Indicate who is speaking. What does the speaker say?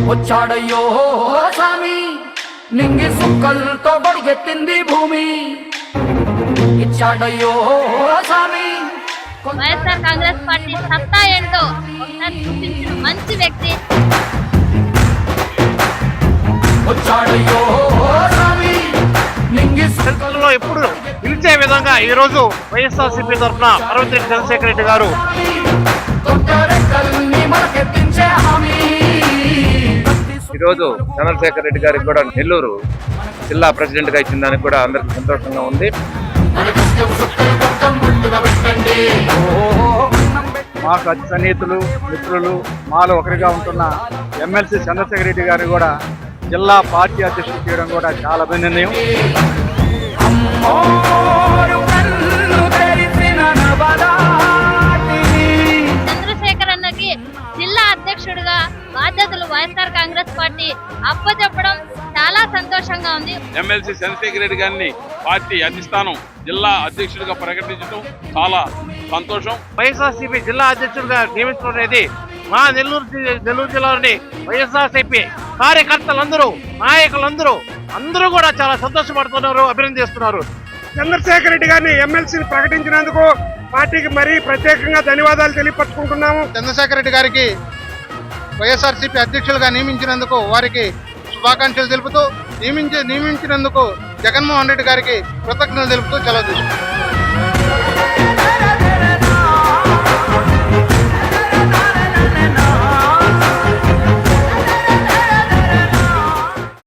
Speaker 1: వచ్చాడయ్యో స్వామి నింగి సుక్కలతో బడిగెత్తింది భూమి ఇచ్చాడయ్యో స్వామి.
Speaker 2: వైఎస్ఆర్ కాంగ్రెస్ పార్టీ సత్తా ఏంటో ఒకసారి చూపించిన మంచి వ్యక్తి.
Speaker 1: వచ్చాడయ్యో స్వామి నింగి
Speaker 3: చరిత్రలో ఎప్పుడు పిలిచే విధంగా ఈ రోజు వైఎస్ఆర్సీపీ తరఫున పర్వతిరెడ్డి చంద్రశేఖర్ రెడ్డి గారు
Speaker 4: ఈరోజు చంద్రశేఖర్ రెడ్డి గారికి కూడా నెల్లూరు జిల్లా ప్రెసిడెంట్ గా ఇచ్చిన దానికి కూడా అందరికి సంతోషంగా ఉంది.
Speaker 5: మాకు అతి సన్నిహితులు మిత్రులు మాలో ఒకరిగా ఉంటున్న ఎమ్మెల్సీ చంద్రశేఖర్ రెడ్డి గారు కూడా జిల్లా పార్టీ అధ్యక్షులు చేయడం కూడా చాలా అభినందనీయం.
Speaker 2: చంద్రశేఖర్ అన్నకి జిల్లా అధ్యక్షుడిగా బాధ్యతలు వైఎస్ఆర్ కాంగ్రెస్ పార్టీ అప్పచెప్పడం చాలా సంతోషంగా ఉంది.
Speaker 6: ఎమ్మెల్సీ చంద్రశేఖర్ రెడ్డి గారిని పార్టీ అధిష్టానం జిల్లా అధ్యక్షుడిగా ప్రకటించడం చాలా సంతోషం.
Speaker 3: వైఎస్ఆర్సీపీ జిల్లా అధ్యక్షుడిగా నియమించడం అనేది మా నెల్లూరు జిల్లాలోని వైఎస్ఆర్సీపీ కార్యకర్తలందరూ నాయకులందరూ అందరూ కూడా చాలా సంతోషపడుతున్నారు, అభినందిస్తున్నారు.
Speaker 7: చంద్రశేఖర్ రెడ్డి గారిని ఎమ్మెల్సీని ప్రకటించినందుకు పార్టీకి మరీ ప్రత్యేకంగా ధన్యవాదాలు తెలియపరుచుకుంటున్నాము.
Speaker 8: చంద్రశేఖర్ రెడ్డి గారికి వైఎస్ఆర్సీపీ అధ్యక్షులుగా నియమించినందుకు వారికి శుభాకాంక్షలు తెలుపుతూ నియమించినందుకు జగన్మోహన్ రెడ్డి గారికి కృతజ్ఞతలు తెలుపుతూ సెలవు తీసుకుంటున్నాం.